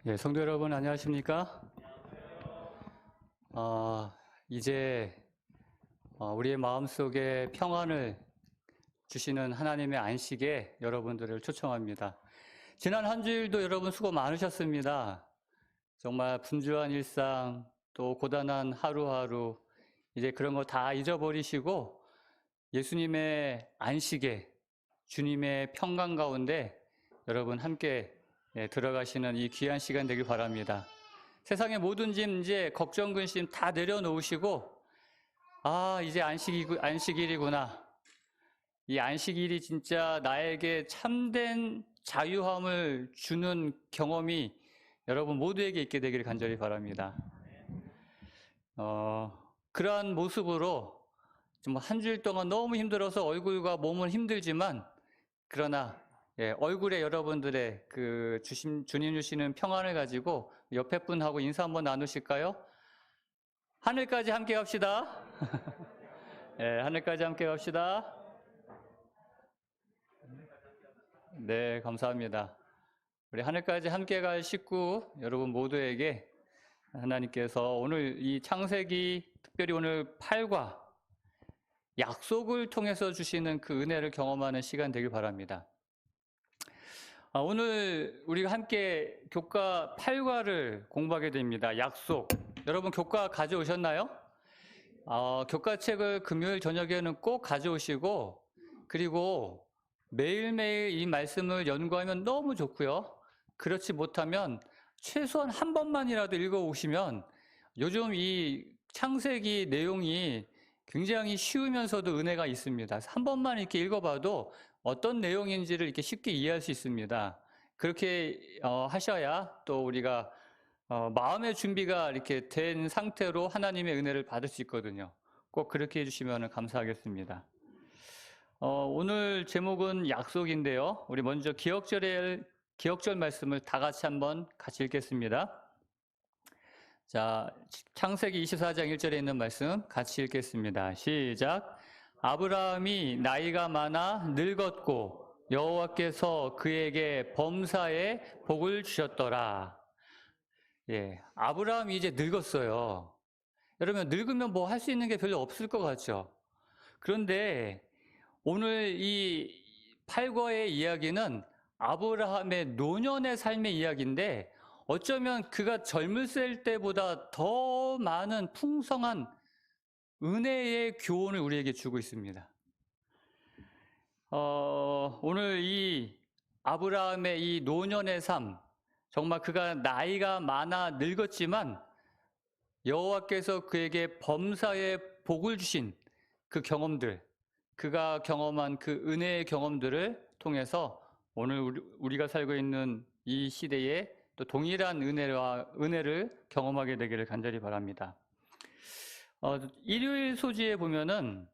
예, 성도 여러분 안녕하십니까? 이제 우리의 마음속에 평안을 주시는 하나님의 안식에 여러분들을 초청합니다. 지난 한 주일도 여러분 수고 많으셨습니다. 정말 분주한 일상, 또 고단한 하루하루, 이제 그런 거 다 잊어버리시고 예수님의 안식에, 주님의 평강 가운데 여러분 함께 들어가시는 이 귀한 시간 되길 바랍니다. 세상의 모든 짐 이제 걱정 근심 다 내려놓으시고 이제 안식일이구나. 이 안식일이 진짜 나에게 참된 자유함을 주는 경험이 여러분 모두에게 있게 되기를 간절히 바랍니다. 그러한 모습으로 좀 한 주일 동안 너무 힘들어서 얼굴과 몸은 힘들지만 그러나 얼굴에 여러분들의 그 주님 주시는 평안을 가지고 옆에 분하고 인사 한번 나누실까요? 하늘까지 함께 갑시다. 하늘까지 함께 갑시다. 네, 감사합니다. 우리 하늘까지 함께 갈 식구 여러분 모두에게 하나님께서 오늘 이 창세기 특별히 오늘 8과 약속을 통해서 주시는 그 은혜를 경험하는 시간 되길 바랍니다. 오늘 우리가 함께 교과 8과를 공부하게 됩니다. 약속. 여러분 교과 가져오셨나요? 교과책을 금요일 저녁에는 꼭 가져오시고 그리고 매일매일 이 말씀을 연구하면 너무 좋고요. 그렇지 못하면 최소한 한 번만이라도 읽어오시면 요즘 이 창세기 내용이 굉장히 쉬우면서도 은혜가 있습니다. 한 번만 이렇게 읽어봐도 어떤 내용인지를 이렇게 쉽게 이해할 수 있습니다. 그렇게 하셔야 또 우리가 마음의 준비가 이렇게 된 상태로 하나님의 은혜를 받을 수 있거든요. 꼭 그렇게 해주시면 감사하겠습니다. 오늘 제목은 약속인데요. 우리 먼저 기억절 말씀을 다 같이 읽겠습니다. 자, 창세기 24장 1절에 있는 말씀 같이 읽겠습니다. 시작. 아브라함이 나이가 많아 늙었고 여호와께서 그에게 범사에 복을 주셨더라. 아브라함이 이제 늙었어요. 여러분 늙으면 뭐 할 수 있는 게 별로 없을 것 같죠? 그런데 오늘 이 8과의 이야기는 아브라함의 노년의 삶의 이야기인데 어쩌면 그가 젊을 때보다 더 많은 풍성한 은혜의 교훈을 우리에게 주고 있습니다. 오늘 이 아브라함의 이 노년의 삶, 정말 그가 나이가 많아 늙었지만 여호와께서 그에게 범사에 복을 주신 그 경험들, 그가 경험한 그 은혜의 경험들을 통해서 오늘 우리가 살고 있는 이 시대에 또 동일한 은혜를 경험하게 되기를 간절히 바랍니다. 일요일 소지에 보면은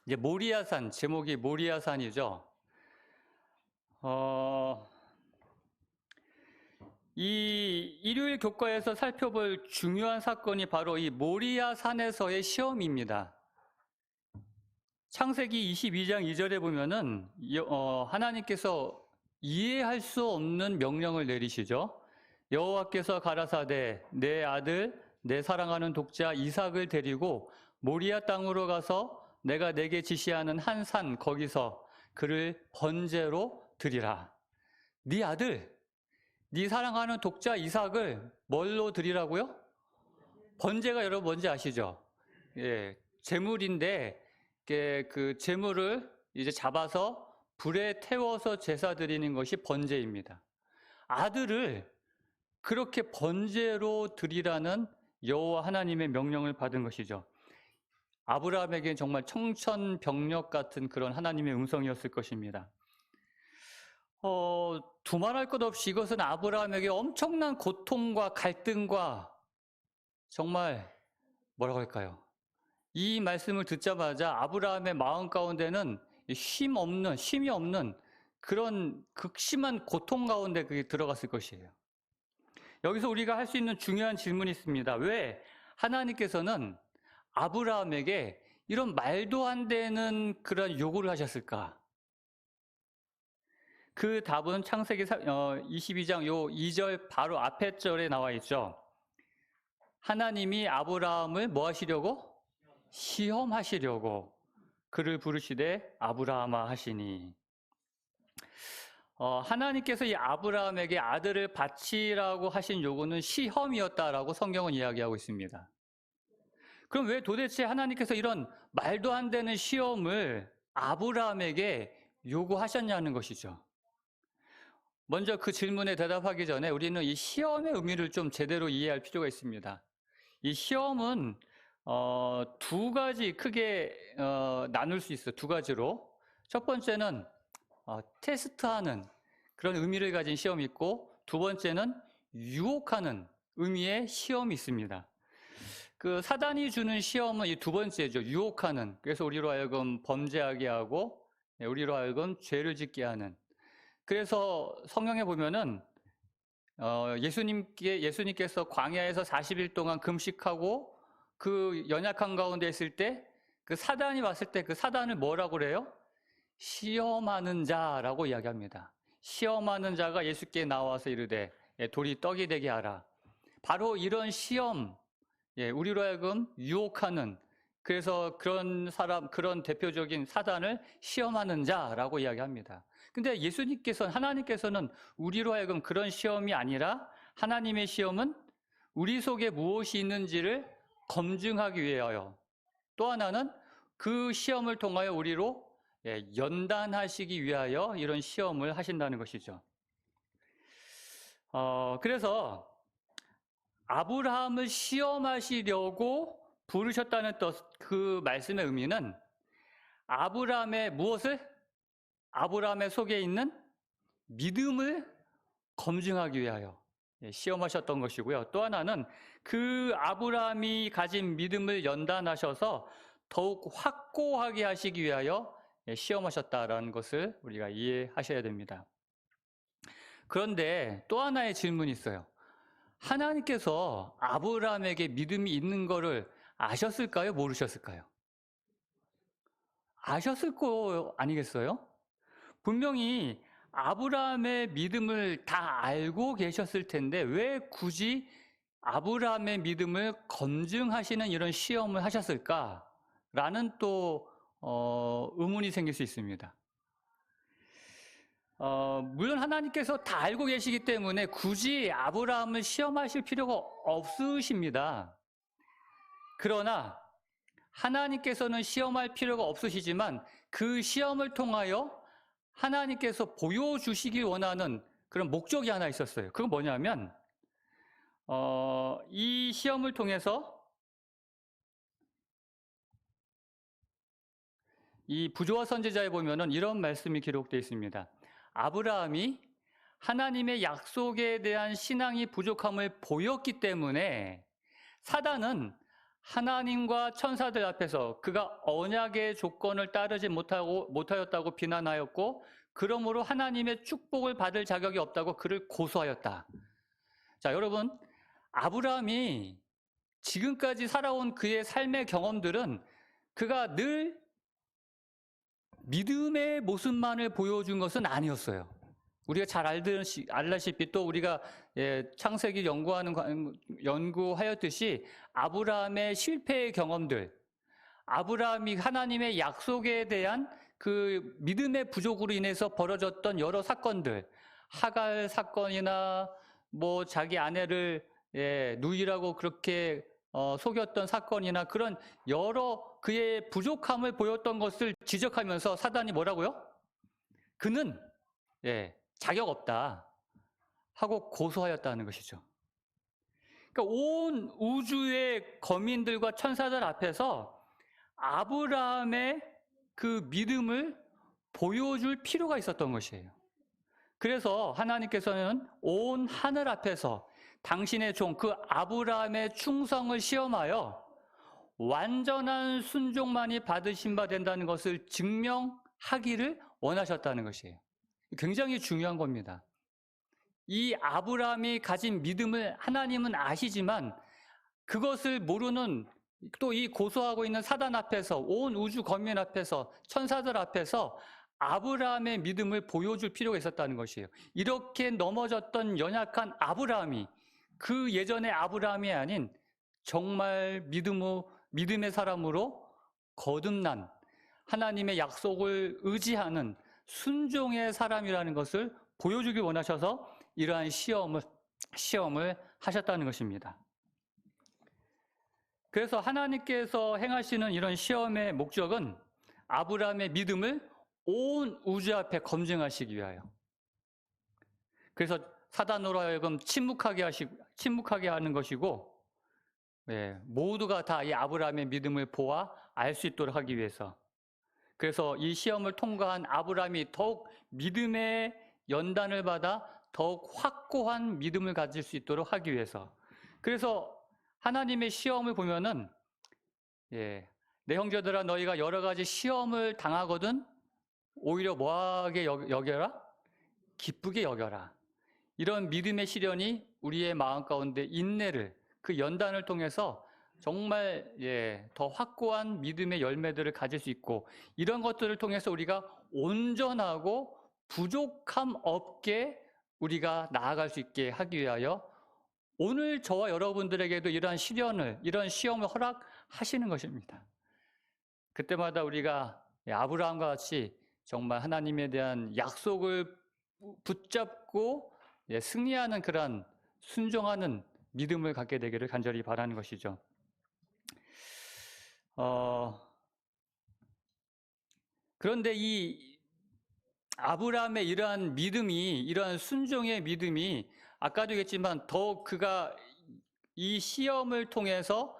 이제 모리아산, 제목이 모리아산이죠. 이 일요일 교과에서 살펴볼 중요한 사건이 바로 이 모리아산에서의 시험입니다. 창세기 22장 2절에 보면은 하나님께서 이해할 수 없는 명령을 내리시죠. 여호와께서 가라사대 내 아들 내 사랑하는 독자 이삭을 데리고 모리아 땅으로 가서 내가 내게 지시하는 한 산 거기서 그를 번제로 드리라. 네 아들, 네 사랑하는 독자 이삭을 뭘로 드리라고요? 번제가 여러분 뭔지 아시죠? 제물인데 그 제물을 이제 잡아서 불에 태워서 제사 드리는 것이 번제입니다. 아들을 그렇게 번제로 드리라는 여호와 하나님의 명령을 받은 것이죠. 아브라함에게는 정말 청천벽력 같은 그런 하나님의 음성이었을 것입니다. 두말할 것 없이 이것은 아브라함에게 엄청난 고통과 갈등과 정말 뭐라고 할까요? 이 말씀을 듣자마자 아브라함의 마음 가운데는 쉼이 없는 그런 극심한 고통 가운데 그게 들어갔을 것이에요. 여기서 우리가 할 수 있는 중요한 질문이 있습니다. 왜 하나님께서는 아브라함에게 이런 말도 안 되는 그런 요구를 하셨을까? 그 답은 창세기 22장 요 2절 바로 앞에 절에 나와 있죠. 하나님이 아브라함을 뭐 하시려고? 시험하시려고 그를 부르시되 아브라함아 하시니. 하나님께서 이 아브라함에게 아들을 바치라고 하신 요구는 시험이었다라고 성경은 이야기하고 있습니다. 그럼 왜 도대체 하나님께서 이런 말도 안 되는 시험을 아브라함에게 요구하셨냐는 것이죠. 먼저 그 질문에 대답하기 전에 우리는 이 시험의 의미를 좀 제대로 이해할 필요가 있습니다. 이 시험은 두 가지 크게 나눌 수 있어요. 두 가지로. 첫 번째는 테스트하는 그런 의미를 가진 시험이 있고, 두 번째는 유혹하는 의미의 시험이 있습니다. 그 사단이 주는 시험은 이 두 번째죠. 유혹하는. 그래서 우리로 하여금 범죄하게 하고 우리로 하여금 죄를 짓게 하는. 그래서 성경에 보면은 예수님께서 광야에서 40일 동안 금식하고 그 연약한 가운데 있을 때 그 사단이 왔을 때 그 사단을 뭐라고 그래요? 시험하는 자라고 이야기합니다. 시험하는 자가 예수께 나와서 이르되 돌이 떡이 되게 하라. 바로 이런 시험, 우리로 하여금 유혹하는, 그래서 그런 사람, 그런 대표적인 사단을 시험하는 자라고 이야기합니다. 근데 하나님께서는 우리로 하여금 그런 시험이 아니라 하나님의 시험은 우리 속에 무엇이 있는지를 검증하기 위하여, 또 하나는 그 시험을 통하여 우리로 연단하시기 위하여 이런 시험을 하신다는 것이죠. 그래서 아브라함을 시험하시려고 부르셨다는 그 말씀의 의미는 아브라함의 속에 있는 믿음을 검증하기 위하여 시험하셨던 것이고요. 또 하나는 그 아브라함이 가진 믿음을 연단하셔서 더욱 확고하게 하시기 위하여 시험하셨다라는 것을 우리가 이해하셔야 됩니다. 그런데 또 하나의 질문이 있어요. 하나님께서 아브라함에게 믿음이 있는 것을 아셨을까요? 모르셨을까요? 아셨을 거 아니겠어요? 분명히 아브라함의 믿음을 다 알고 계셨을 텐데 왜 굳이 아브라함의 믿음을 검증하시는 이런 시험을 하셨을까라는 또 의문이 생길 수 있습니다. 물론 하나님께서 다 알고 계시기 때문에 굳이 아브라함을 시험하실 필요가 없으십니다. 그러나 하나님께서는 시험할 필요가 없으시지만 그 시험을 통하여 하나님께서 보여주시길 원하는 그런 목적이 하나 있었어요. 그건 뭐냐면 이 시험을 통해서 이 부조와 선지자에 보면은 이런 말씀이 기록되어 있습니다. 아브라함이 하나님의 약속에 대한 신앙이 부족함을 보였기 때문에 사단은 하나님과 천사들 앞에서 그가 언약의 조건을 따르지 못하였다고 비난하였고, 그러므로 하나님의 축복을 받을 자격이 없다고 그를 고소하였다. 자, 여러분, 아브라함이 지금까지 살아온 그의 삶의 경험들은 그가 늘 믿음의 모습만을 보여준 것은 아니었어요. 우리가 잘 알다시피 또 우리가 창세기 연구하였듯이 아브라함의 실패의 경험들, 아브라함이 하나님의 약속에 대한 그 믿음의 부족으로 인해서 벌어졌던 여러 사건들, 하갈 사건이나 뭐 자기 아내를 누이라고 그렇게 속였던 사건이나 그런 여러 그의 부족함을 보였던 것을 지적하면서 사단이 뭐라고요? 그는 자격 없다 하고 고소하였다는 것이죠. 그러니까 온 우주의 거민들과 천사들 앞에서 아브라함의 그 믿음을 보여줄 필요가 있었던 것이에요. 그래서 하나님께서는 온 하늘 앞에서 당신의 종 그 아브라함의 충성을 시험하여 완전한 순종만이 받으신 바 된다는 것을 증명하기를 원하셨다는 것이에요. 굉장히 중요한 겁니다. 이 아브라함이 가진 믿음을 하나님은 아시지만 그것을 모르는 또 이 고소하고 있는 사단 앞에서, 온 우주 거민 앞에서, 천사들 앞에서 아브라함의 믿음을 보여줄 필요가 있었다는 것이에요. 이렇게 넘어졌던 연약한 아브라함이 그 예전의 아브라함이 아닌 정말 믿음의 사람으로 거듭난 하나님의 약속을 의지하는 순종의 사람이라는 것을 보여주길 원하셔서 이러한 시험을 하셨다는 것입니다. 그래서 하나님께서 행하시는 이런 시험의 목적은 아브라함의 믿음을 온 우주 앞에 검증하시기 위하여. 그래서 사단으로 하여금 침묵하게 하는 것이고, 모두가 다 이 아브라함의 믿음을 보아 알 수 있도록 하기 위해서. 그래서 이 시험을 통과한 아브라함이 더욱 믿음의 연단을 받아 더욱 확고한 믿음을 가질 수 있도록 하기 위해서. 그래서 하나님의 시험을 보면은, 내 형제들아 너희가 여러 가지 시험을 당하거든 오히려 뭐하게 여겨라? 기쁘게 여겨라. 이런 믿음의 시련이 우리의 마음 가운데 인내를, 그 연단을 통해서 정말 더 확고한 믿음의 열매들을 가질 수 있고, 이런 것들을 통해서 우리가 온전하고 부족함 없게 우리가 나아갈 수 있게 하기 위하여 오늘 저와 여러분들에게도 이러한 이런 시험을 허락하시는 것입니다. 그때마다 우리가 아브라함과 같이 정말 하나님에 대한 약속을 붙잡고 승리하는 그런 순종하는 믿음을 갖게 되기를 간절히 바라는 것이죠. 그런데 이 아브라함의 이러한 믿음이, 이러한 순종의 믿음이 아까도 얘기했지만 더욱 그가 이 시험을 통해서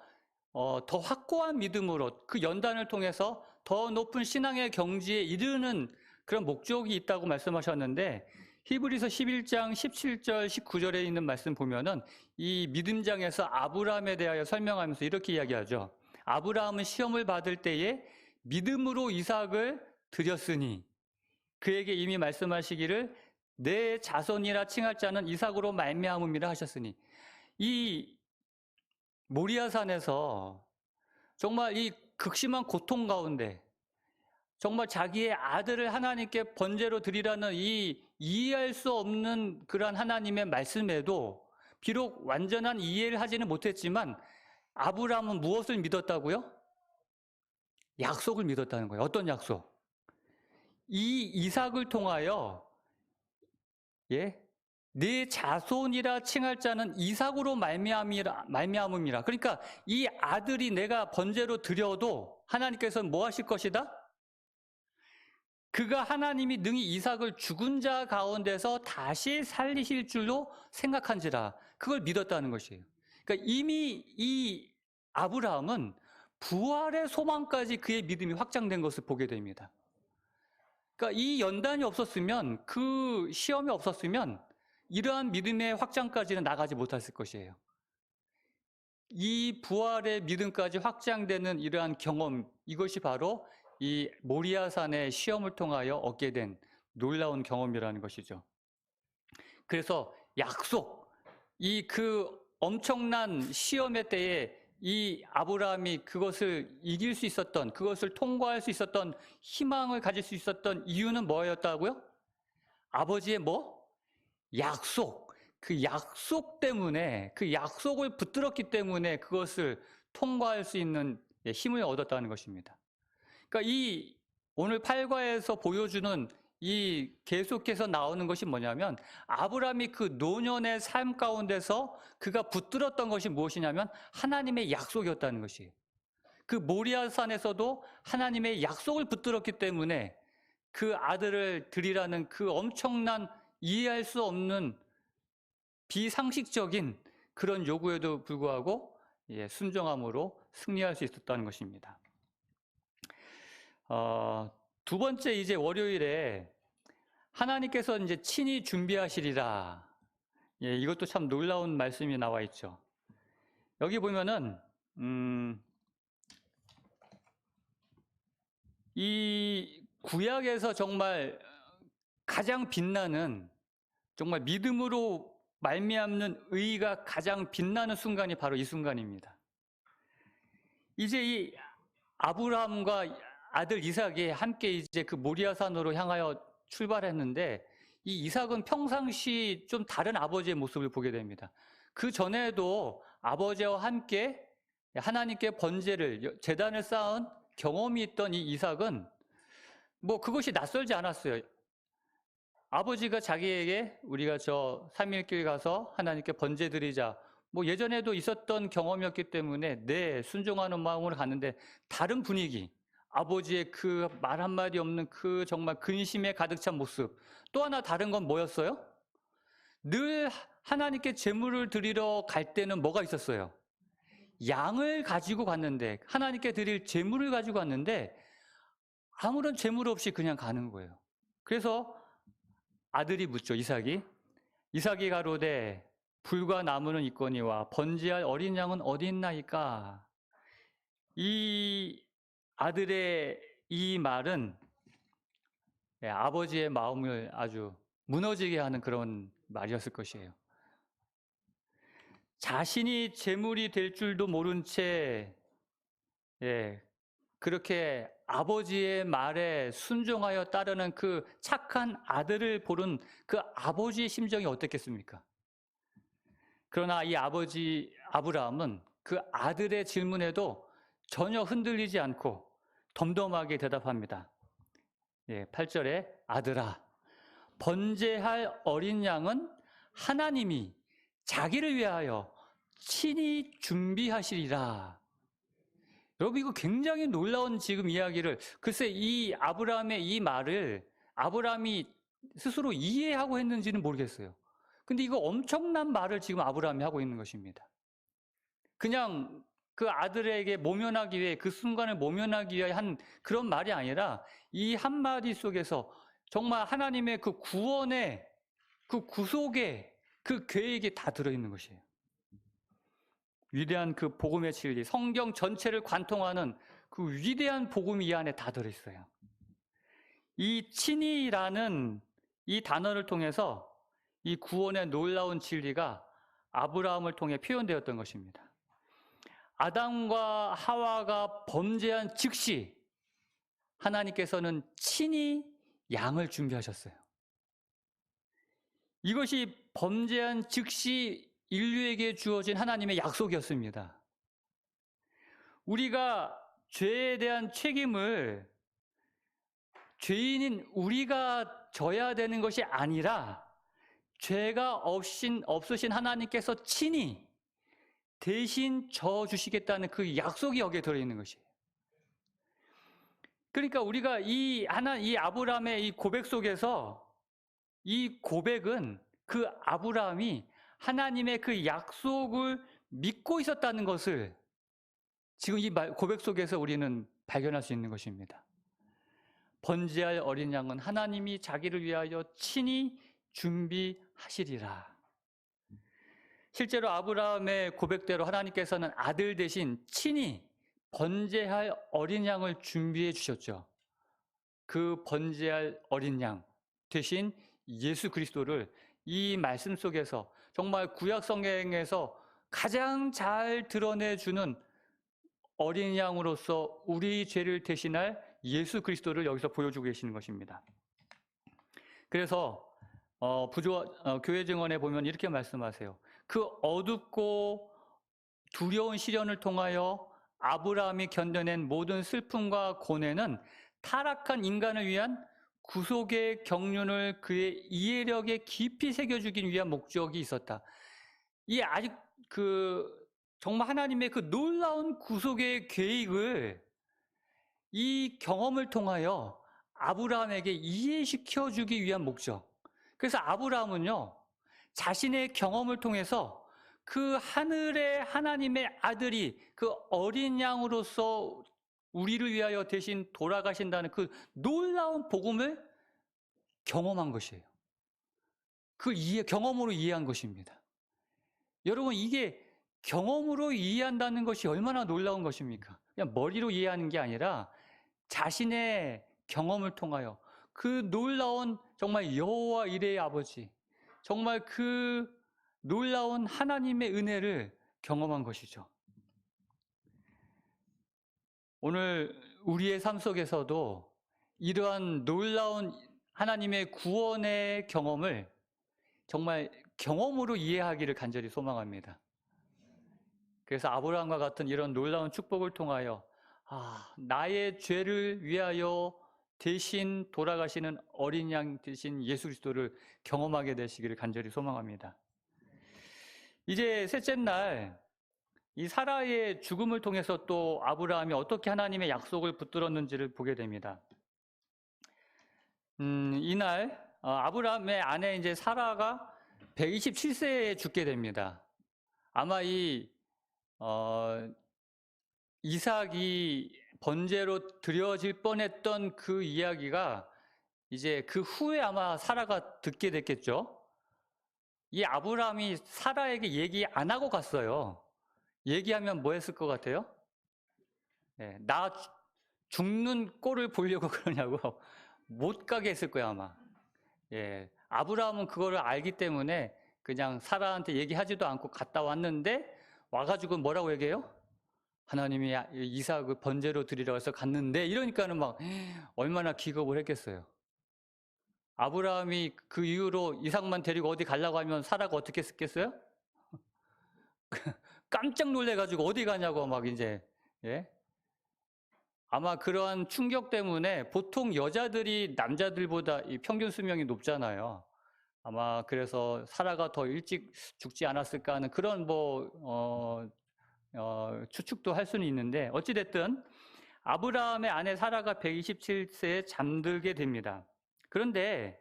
더 확고한 믿음으로 그 연단을 통해서 더 높은 신앙의 경지에 이르는 그런 목적이 있다고 말씀하셨는데, 히브리서 11장 17절 19절에 있는 말씀 보면은 이 믿음장에서 아브라함에 대하여 설명하면서 이렇게 이야기하죠. 아브라함은 시험을 받을 때에 믿음으로 이삭을 드렸으니 그에게 이미 말씀하시기를 내 자손이라 칭할 자는 이삭으로 말미암음이라 하셨으니, 이 모리아산에서 정말 이 극심한 고통 가운데 정말 자기의 아들을 하나님께 번제로 드리라는 이 이해할 수 없는 그러한 하나님의 말씀에도 비록 완전한 이해를 하지는 못했지만 아브라함은 무엇을 믿었다고요? 약속을 믿었다는 거예요. 어떤 약속? 이 이삭을 통하여 네 자손이라 칭할 자는 이삭으로 말미암음이라. 그러니까 이 아들이 내가 번제로 드려도 하나님께서는 뭐 하실 것이다? 그가 하나님이 능히 이삭을 죽은 자 가운데서 다시 살리실 줄로 생각한지라. 그걸 믿었다는 것이에요. 그러니까 이미 이 아브라함은 부활의 소망까지 그의 믿음이 확장된 것을 보게 됩니다. 그러니까 이 연단이 없었으면, 그 시험이 없었으면 이러한 믿음의 확장까지는 나가지 못했을 것이에요. 이 부활의 믿음까지 확장되는 이러한 경험, 이것이 바로 이 모리아산의 시험을 통하여 얻게 된 놀라운 경험이라는 것이죠. 그래서 약속, 그 엄청난 시험의 때에 이 아브라함이 그것을 이길 수 있었던, 그것을 통과할 수 있었던 희망을 가질 수 있었던 이유는 뭐였다고요? 아버지의 약속. 그 약속 때문에, 그 약속을 붙들었기 때문에 그것을 통과할 수 있는 힘을 얻었다는 것입니다. 그러니까 이 오늘 8과에서 보여주는 이 계속해서 나오는 것이 뭐냐면, 아브라함이 그 노년의 삶 가운데서 그가 붙들었던 것이 무엇이냐면 하나님의 약속이었다는 것이에요. 그 모리아산에서도 하나님의 약속을 붙들었기 때문에 그 아들을 드리라는 그 엄청난 이해할 수 없는 비상식적인 그런 요구에도 불구하고 순종함으로 승리할 수 있었다는 것입니다. 두 번째, 이제 월요일에 하나님께서 이제 친히 준비하시리라. 이것도 참 놀라운 말씀이 나와 있죠. 여기 보면은 이 구약에서 정말 가장 빛나는, 정말 믿음으로 말미암는 의가 가장 빛나는 순간이 바로 이 순간입니다. 이제 이 아브라함과 아들 이삭이 함께 이제 그 모리아산으로 향하여 출발했는데 이 이삭은 평상시 좀 다른 아버지의 모습을 보게 됩니다. 그 전에도 아버지와 함께 하나님께 번제를 제단을 쌓은 경험이 있던 이 이삭은 뭐 그것이 낯설지 않았어요. 아버지가 자기에게 우리가 저 삼일길 가서 하나님께 번제 드리자. 뭐 예전에도 있었던 경험이었기 때문에 네, 순종하는 마음으로 갔는데 다른 분위기. 아버지의 그 말 한마디 없는 그 정말 근심에 가득 찬 모습. 또 하나 다른 건 뭐였어요? 늘 하나님께 제물을 드리러 갈 때는 뭐가 있었어요? 양을 가지고 갔는데 하나님께 드릴 제물을 가지고 갔는데 아무런 제물 없이 그냥 가는 거예요. 그래서 아들이 묻죠, 이삭이 가로되 불과 나무는 있거니와 번제할 어린 양은 어디 있나이까? 이 아들의 이 말은 아버지의 마음을 아주 무너지게 하는 그런 말이었을 것이에요. 자신이 제물이 될 줄도 모른 채 그렇게 아버지의 말에 순종하여 따르는 그 착한 아들을 보는 그 아버지의 심정이 어땠겠습니까? 그러나 이 아버지 아브라함은 그 아들의 질문에도 전혀 흔들리지 않고 덤덤하게 대답합니다. 8절에 아들아, 번제할 어린 양은 하나님이 자기를 위하여 친히 준비하시리라. 여러분, 이거 굉장히 놀라운 지금 이야기를, 글쎄 이 아브라함의 이 말을 아브라함이 스스로 이해하고 했는지는 모르겠어요. 근데 이거 엄청난 말을 지금 아브라함이 하고 있는 것입니다. 그냥 그 아들에게 모면하기 위해, 그 순간을 모면하기 위해 한 그런 말이 아니라 이 한마디 속에서 정말 하나님의 그 구원의, 그 구속의 그 계획이 다 들어있는 것이에요. 위대한 그 복음의 진리, 성경 전체를 관통하는 그 위대한 복음이 이 안에 다 들어있어요. 이 친히라는 이 단어를 통해서 이 구원의 놀라운 진리가 아브라함을 통해 표현되었던 것입니다. 아담과 하와가 범죄한 즉시 하나님께서는 친히 양을 준비하셨어요. 이것이 범죄한 즉시 인류에게 주어진 하나님의 약속이었습니다. 우리가 죄에 대한 책임을 죄인인 우리가 져야 되는 것이 아니라 죄가 없으신 하나님께서 친히 대신 져주시겠다는 그 약속이 여기에 들어있는 것이에요. 그러니까 우리가 이 아브라함의 이 고백 속에서 이 고백은 그 아브라함이 하나님의 그 약속을 믿고 있었다는 것을 지금 이 고백 속에서 우리는 발견할 수 있는 것입니다. 번제할 어린 양은 하나님이 자기를 위하여 친히 준비하시리라. 실제로 아브라함의 고백대로 하나님께서는 아들 대신 친히 번제할 어린 양을 준비해 주셨죠. 그 번제할 어린 양 대신 예수 그리스도를 이 말씀 속에서 정말 구약 성경에서 가장 잘 드러내주는 어린 양으로서 우리 죄를 대신할 예수 그리스도를 여기서 보여주고 계시는 것입니다. 그래서 교회 증언에 보면 이렇게 말씀하세요. 그 어둡고 두려운 시련을 통하여 아브라함이 견뎌낸 모든 슬픔과 고뇌는 타락한 인간을 위한 구속의 경륜을 그의 이해력에 깊이 새겨주기 위한 목적이 있었다. 이 아직 정말 하나님의 그 놀라운 구속의 계획을 이 경험을 통하여 아브라함에게 이해시켜 주기 위한 목적. 그래서 아브라함은요, 자신의 경험을 통해서 그 하늘의 하나님의 아들이 그 어린 양으로서 우리를 위하여 대신 돌아가신다는 그 놀라운 복음을 경험한 것이에요. 경험으로 이해한 것입니다. 여러분, 이게 경험으로 이해한다는 것이 얼마나 놀라운 것입니까? 그냥 머리로 이해하는 게 아니라 자신의 경험을 통하여 그 놀라운 정말 여호와 이레의 아버지, 정말 그 놀라운 하나님의 은혜를 경험한 것이죠. 오늘 우리의 삶 속에서도 이러한 놀라운 하나님의 구원의 경험을 정말 경험으로 이해하기를 간절히 소망합니다. 그래서 아브라함과 같은 이런 놀라운 축복을 통하여 나의 죄를 위하여 대신 돌아가시는 어린 양 되신 예수 그리스도를 경험하게 되시기를 간절히 소망합니다. 이제 셋째 날 이 사라의 죽음을 통해서 또 아브라함이 어떻게 하나님의 약속을 붙들었는지를 보게 됩니다. 이날 아브라함의 아내 이제 사라가 127세에 죽게 됩니다. 아마 이삭이 번제로 드려질 뻔했던 그 이야기가 이제 그 후에 아마 사라가 듣게 됐겠죠. 이 아브라함이 사라에게 얘기 안 하고 갔어요. 얘기하면 뭐 했을 것 같아요? 네, 나 죽는 꼴을 보려고 그러냐고 못 가게 했을 거야 아마. 예, 아브라함은 그거를 알기 때문에 그냥 사라한테 얘기하지도 않고 갔다 왔는데 와가지고 뭐라고 얘기해요? 하나님이 이삭을 번제로 드리라고 해서 갔는데 이러니까는 막 얼마나 기겁을 했겠어요. 아브라함이 그 이후로 이삭만 데리고 어디 가려고 하면 사라가 어떻게 했겠어요? 깜짝 놀래가지고 어디 가냐고 막 이제 예? 아마 그러한 충격 때문에 보통 여자들이 남자들보다 이 평균 수명이 높잖아요. 아마 그래서 사라가 더 일찍 죽지 않았을까 하는 그런 추측도 할 수는 있는데 어찌됐든 아브라함의 아내 사라가 127세에 잠들게 됩니다. 그런데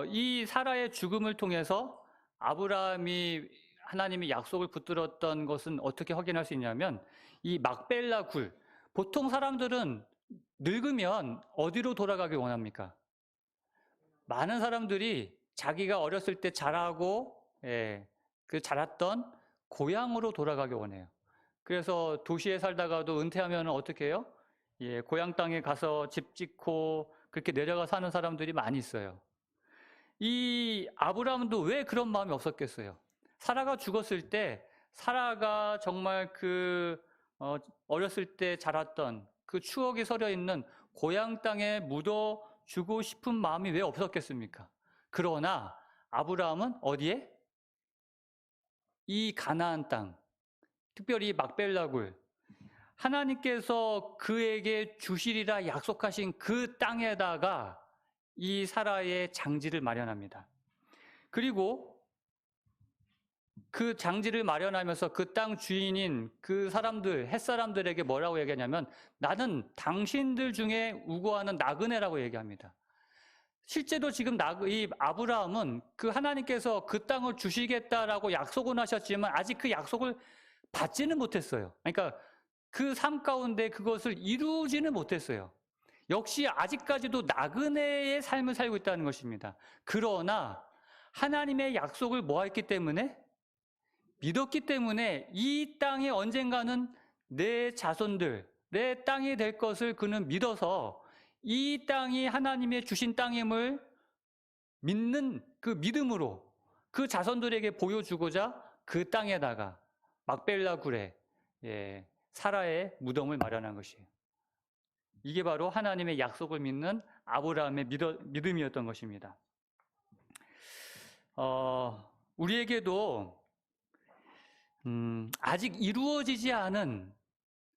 이 사라의 죽음을 통해서 아브라함이 하나님이 약속을 붙들었던 것은 어떻게 확인할 수 있냐면 이 막벨라 굴, 보통 사람들은 늙으면 어디로 돌아가길 원합니까? 많은 사람들이 자기가 어렸을 때 자라고 그 자랐던 고향으로 돌아가길 원해요. 그래서 도시에 살다가도 은퇴하면 어떻게 해요? 예, 고향 땅에 가서 집 짓고 그렇게 내려가 사는 사람들이 많이 있어요. 이 아브라함도 왜 그런 마음이 없었겠어요? 사라가 죽었을 때 사라가 정말 어렸을 때 자랐던 그 추억이 서려 있는 고향 땅에 묻어 주고 싶은 마음이 왜 없었겠습니까? 그러나 아브라함은 어디에? 이 가나안 땅, 특별히 막벨라 굴, 하나님께서 그에게 주시리라 약속하신 그 땅에다가 이 사라의 장지를 마련합니다. 그리고 그 장지를 마련하면서 그 땅 주인인 그 사람들, 햇사람들에게 뭐라고 얘기하냐면 나는 당신들 중에 우거하는 나그네라고 얘기합니다. 실제로 지금 이 아브라함은 그 하나님께서 그 땅을 주시겠다라고 약속은 하셨지만 아직 그 약속을 받지는 못했어요. 그러니까 그 삶 가운데 그것을 이루지는 못했어요. 역시 아직까지도 나그네의 삶을 살고 있다는 것입니다. 그러나 하나님의 약속을 뭐했기 때문에? 믿었기 때문에 이 땅에 언젠가는 내 자손들, 내 땅이 될 것을 그는 믿어서 이 땅이 하나님의 주신 땅임을 믿는 그 믿음으로 그 자손들에게 보여주고자 그 땅에다가 막벨라 굴에 사라의 무덤을 마련한 것이에요. 이게 바로 하나님의 약속을 믿는 아브라함의 믿음이었던 것입니다. 우리에게도 아직 이루어지지 않은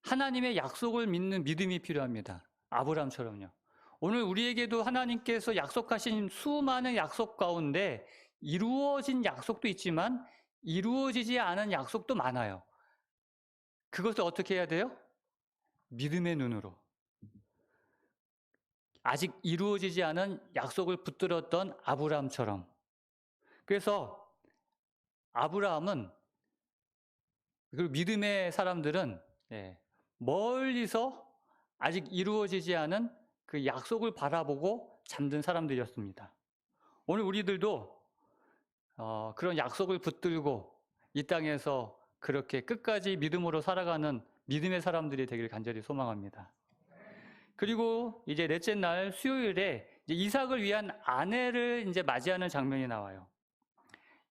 하나님의 약속을 믿는 믿음이 필요합니다. 아브라함처럼요. 오늘 우리에게도 하나님께서 약속하신 수많은 약속 가운데 이루어진 약속도 있지만 이루어지지 않은 약속도 많아요. 그것을 어떻게 해야 돼요? 믿음의 눈으로. 아직 이루어지지 않은 약속을 붙들었던 아브라함처럼. 그래서 아브라함은 그리고 믿음의 사람들은 멀리서 아직 이루어지지 않은 그 약속을 바라보고 잠든 사람들이었습니다. 오늘 우리들도 그런 약속을 붙들고 이 땅에서 그렇게 끝까지 믿음으로 살아가는 믿음의 사람들이 되기를 간절히 소망합니다. 그리고 이제 넷째 날 수요일에 이제 이삭을 위한 아내를 이제 맞이하는 장면이 나와요.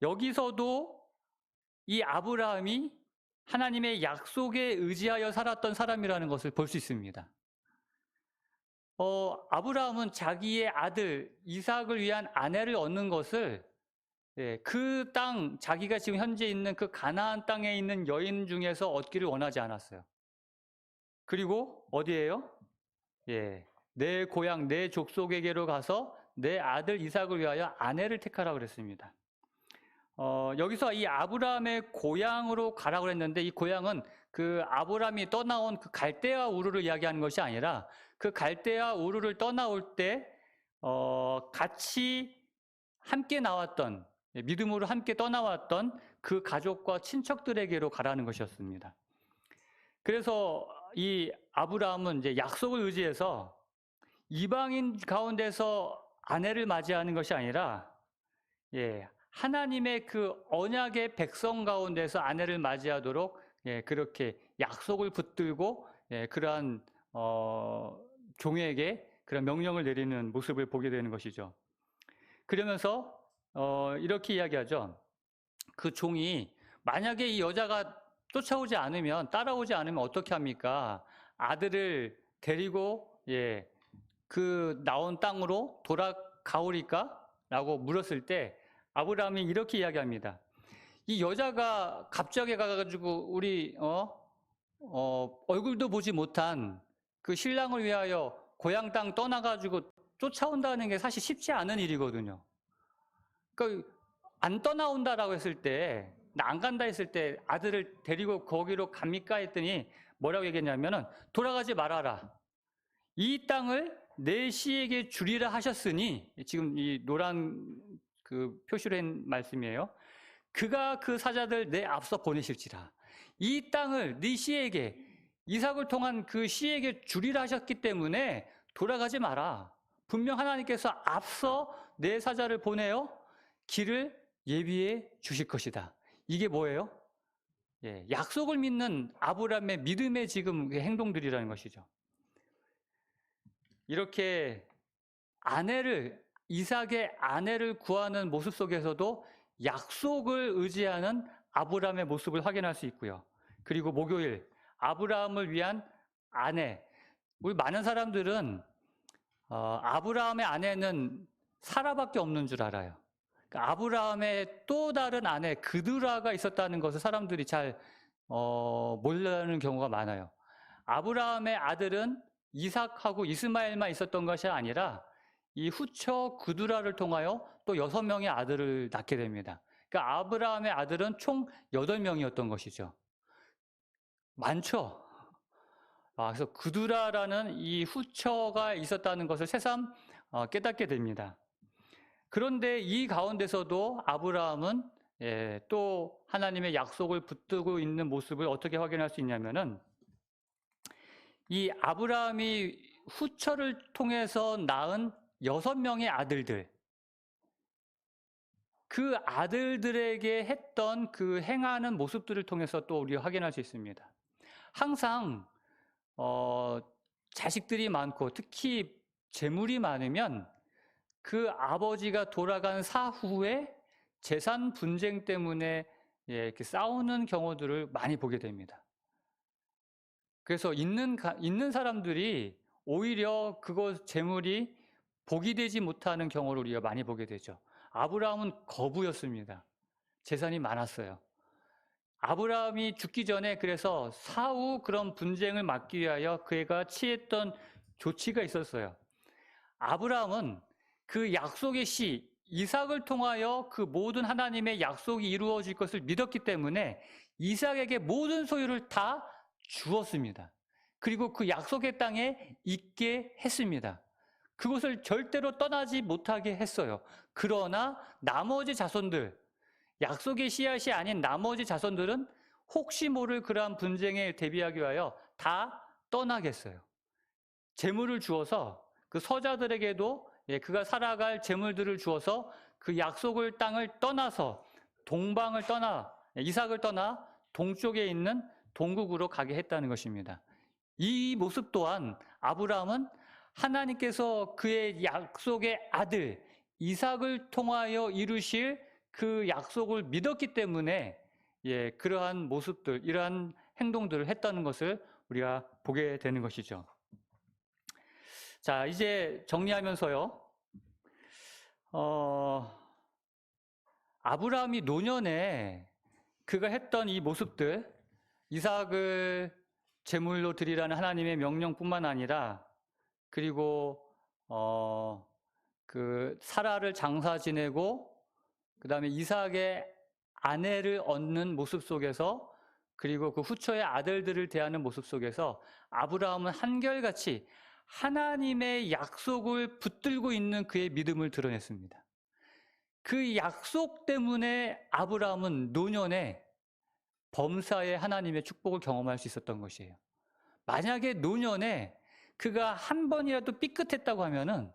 여기서도 이 아브라함이 하나님의 약속에 의지하여 살았던 사람이라는 것을 볼 수 있습니다. 아브라함은 자기의 아들 이삭을 위한 아내를 얻는 것을 그 땅, 자기가 지금 현재 있는 그 가나안 땅에 있는 여인 중에서 얻기를 원하지 않았어요. 그리고 어디예요? 내 고향, 내 족속에게로 가서 내 아들 이삭을 위하여 아내를 택하라 그랬습니다. 여기서 이 아브라함의 고향으로 가라고 그랬는데 이 고향은 그 아브라함이 떠나온 그 갈대아 우르를 이야기하는 것이 아니라 그 갈대아 우르를 떠나올 때 같이 함께 나왔던, 믿음으로 함께 떠나왔던 그 가족과 친척들에게로 가라는 것이었습니다. 그래서 이 아브라함은 이제 약속을 의지해서 이방인 가운데서 아내를 맞이하는 것이 아니라 하나님의 그 언약의 백성 가운데서 아내를 맞이하도록 그렇게 약속을 붙들고 그러한 종에게 그런 명령을 내리는 모습을 보게 되는 것이죠. 그러면서 이렇게 이야기하죠. 그 종이 만약에 이 여자가 쫓아오지 않으면, 따라오지 않으면 어떻게 합니까? 아들을 데리고 그 나온 땅으로 돌아가오리까? 라고 물었을 때 아브라함이 이렇게 이야기합니다. 이 여자가 갑자기 가가지고 우리 얼굴도 보지 못한 그 신랑을 위하여 고향 땅 떠나가지고 쫓아온다는 게 사실 쉽지 않은 일이거든요. 그러니까 안 떠나온다라고 했을 때, 나 안 간다 했을 때 아들을 데리고 거기로 갑니까? 했더니 뭐라고 얘기했냐면은 돌아가지 말아라. 이 땅을 내 씨에게 주리라 하셨으니, 지금 이 노란 그 표시로 한 말씀이에요. 그가 그 사자들 내 앞서 보내실지라. 이 땅을 네 씨에게, 이삭을 통한 그 씨에게 주리라 하셨기 때문에 돌아가지 마라. 분명 하나님께서 앞서 내 사자를 보내어 길을 예비해 주실 것이다. 이게 뭐예요? 약속을 믿는 아브라함의 믿음의 지금 행동들이라는 것이죠. 이렇게 이삭의 아내를 구하는 모습 속에서도 약속을 의지하는 아브라함의 모습을 확인할 수 있고요. 그리고 목요일, 아브라함을 위한 아내. 우리 많은 사람들은 아브라함의 아내는 사라밖에 없는 줄 알아요. 그러니까 아브라함의 또 다른 아내 그드라가 있었다는 것을 사람들이 잘 모르는 경우가 많아요. 아브라함의 아들은 이삭하고 이스마엘만 있었던 것이 아니라 이 후처 그두라를 통하여 또 6명의 아들을 낳게 됩니다. 그러니까 아브라함의 아들은 총 8명이었던 것이죠. 많죠? 그래서 그두라라는 이 후처가 있었다는 것을 새삼 깨닫게 됩니다. 그런데 이 가운데서도 아브라함은 또 하나님의 약속을 붙들고 있는 모습을 어떻게 확인할 수 있냐면은 이 아브라함이 후처를 통해서 낳은 6명의 아들들, 그 아들들에게 했던 그 행하는 모습들을 통해서 또 우리가 확인할 수 있습니다. 항상 자식들이 많고 특히 재물이 많으면 그 아버지가 돌아간 사후에 재산 분쟁 때문에 이렇게 싸우는 경우들을 많이 보게 됩니다. 그래서 있는 사람들이 오히려 그것 재물이 복이 되지 못하는 경우를 우리가 많이 보게 되죠. 아브라함은 거부였습니다. 재산이 많았어요. 아브라함이 죽기 전에 그래서 사후 그런 분쟁을 막기 위하여 그가 취했던 조치가 있었어요. 아브라함은 그 약속의 씨 이삭을 통하여 그 모든 하나님의 약속이 이루어질 것을 믿었기 때문에 이삭에게 모든 소유를 다 주었습니다. 그리고 그 약속의 땅에 있게 했습니다. 그것을 절대로 떠나지 못하게 했어요. 그러나 나머지 자손들, 약속의 씨앗이 아닌 나머지 자손들은 혹시 모를 그러한 분쟁에 대비하기 위하여 다 떠나겠어요. 재물을 주어서 그 서자들에게도 그가 살아갈 재물들을 주어서 그 약속을 땅을 떠나서 동방을 떠나 이삭을 떠나 동쪽에 있는 동국으로 가게 했다는 것입니다. 이 모습 또한 아브라함은 하나님께서 그의 약속의 아들 이삭을 통하여 이루실 그 약속을 믿었기 때문에 그러한 모습들, 이러한 행동들을 했다는 것을 우리가 보게 되는 것이죠. 자, 이제 정리하면서요. 아브라함이 노년에 그가 했던 이 모습들, 이삭을 제물로 드리라는 하나님의 명령뿐만 아니라, 그리고 그 사라를 장사 지내고 그다음에 이삭의 아내를 얻는 모습 속에서, 그리고 그 후처의 아들들을 대하는 모습 속에서 아브라함은 한결같이 하나님의 약속을 붙들고 있는 그의 믿음을 드러냈습니다. 그 약속 때문에 아브라함은 노년에 범사에 하나님의 축복을 경험할 수 있었던 것이에요. 만약에 노년에 그가 한 번이라도 삐끗했다고 하면은,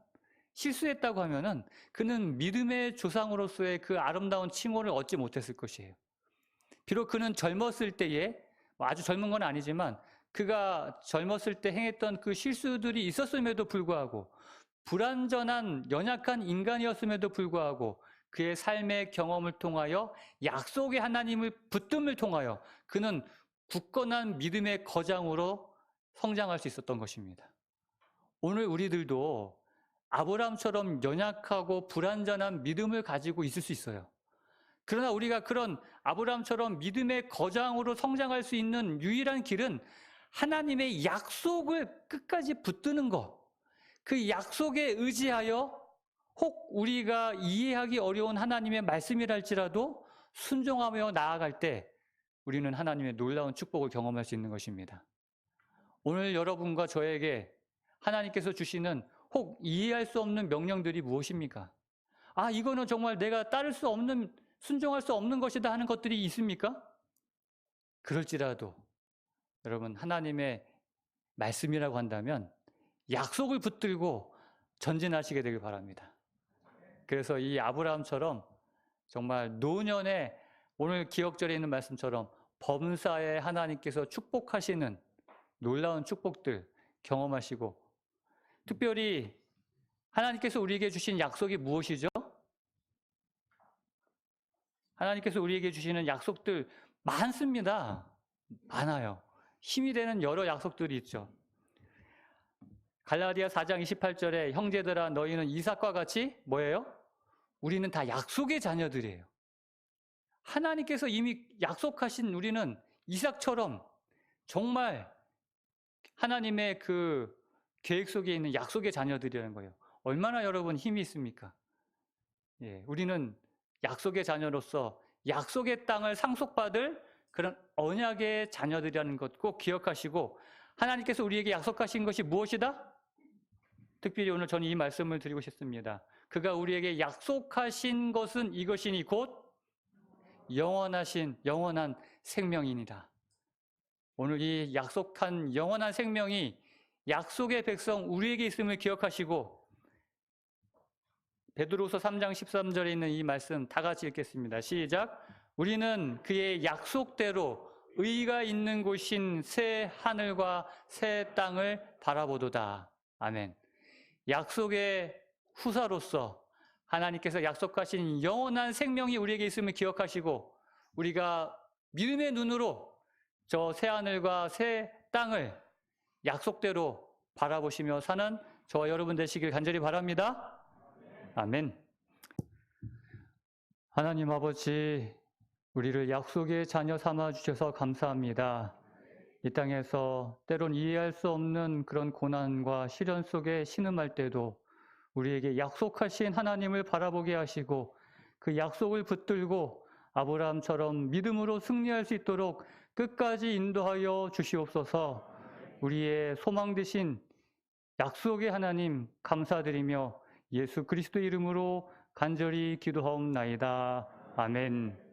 실수했다고 하면은 그는 믿음의 조상으로서의 그 아름다운 칭호를 얻지 못했을 것이에요. 비록 그는 젊었을 때에, 아주 젊은 건 아니지만 그가 젊었을 때 행했던 그 실수들이 있었음에도 불구하고, 불완전한 연약한 인간이었음에도 불구하고 그의 삶의 경험을 통하여 약속의 하나님을 붙듦을 통하여 그는 굳건한 믿음의 거장으로 성장할 수 있었던 것입니다. 오늘 우리들도 아브라함처럼 연약하고 불완전한 믿음을 가지고 있을 수 있어요. 그러나 우리가 그런 아브라함처럼 믿음의 거장으로 성장할 수 있는 유일한 길은 하나님의 약속을 끝까지 붙드는 것, 그 약속에 의지하여 혹 우리가 이해하기 어려운 하나님의 말씀이랄지라도 순종하며 나아갈 때 우리는 하나님의 놀라운 축복을 경험할 수 있는 것입니다. 오늘 여러분과 저에게 하나님께서 주시는 혹 이해할 수 없는 명령들이 무엇입니까? 이거는 정말 내가 따를 수 없는, 순종할 수 없는 것이다 하는 것들이 있습니까? 그럴지라도 여러분, 하나님의 말씀이라고 한다면 약속을 붙들고 전진하시게 되길 바랍니다. 그래서 이 아브라함처럼 정말 노년에 오늘 기억절에 있는 말씀처럼 범사에 하나님께서 축복하시는 놀라운 축복들 경험하시고, 특별히 하나님께서 우리에게 주신 약속이 무엇이죠? 하나님께서 우리에게 주시는 약속들 많습니다. 많아요. 힘이 되는 여러 약속들이 있죠. 갈라디아 4장 28절에 형제들아 너희는 이삭과 같이 뭐예요? 우리는 다 약속의 자녀들이에요. 하나님께서 이미 약속하신 우리는 이삭처럼 정말 하나님의 그 계획 속에 있는 약속의 자녀들이라는 거예요. 얼마나 여러분 힘이 있습니까? 예, 우리는 약속의 자녀로서 약속의 땅을 상속받을 그런 언약의 자녀들이라는 것 꼭 기억하시고, 하나님께서 우리에게 약속하신 것이 무엇이다? 특별히 오늘 저는 이 말씀을 드리고 싶습니다. 그가 우리에게 약속하신 것은 이것이니 곧 영원한 생명이니라. 오늘 이 약속한 영원한 생명이 약속의 백성 우리에게 있음을 기억하시고, 베드로서 3장 13절에 있는 이 말씀 다 같이 읽겠습니다. 시작. 우리는 그의 약속대로 의가 있는 곳인 새 하늘과 새 땅을 바라보도다. 아멘. 약속의 후사로서 하나님께서 약속하신 영원한 생명이 우리에게 있음을 기억하시고, 우리가 믿음의 눈으로 저 새 하늘과 새 땅을 약속대로 바라보시며 사는 저와 여러분 되시길 간절히 바랍니다. 아멘. 하나님 아버지, 우리를 약속의 자녀 삼아 주셔서 감사합니다. 이 땅에서 때론 이해할 수 없는 그런 고난과 시련 속에 신음할 때도 우리에게 약속하신 하나님을 바라보게 하시고, 그 약속을 붙들고 아브라함처럼 믿음으로 승리할 수 있도록 끝까지 인도하여 주시옵소서. 우리의 소망 되신 약속의 하나님 감사드리며 예수 그리스도 이름으로 간절히 기도하옵나이다. 아멘.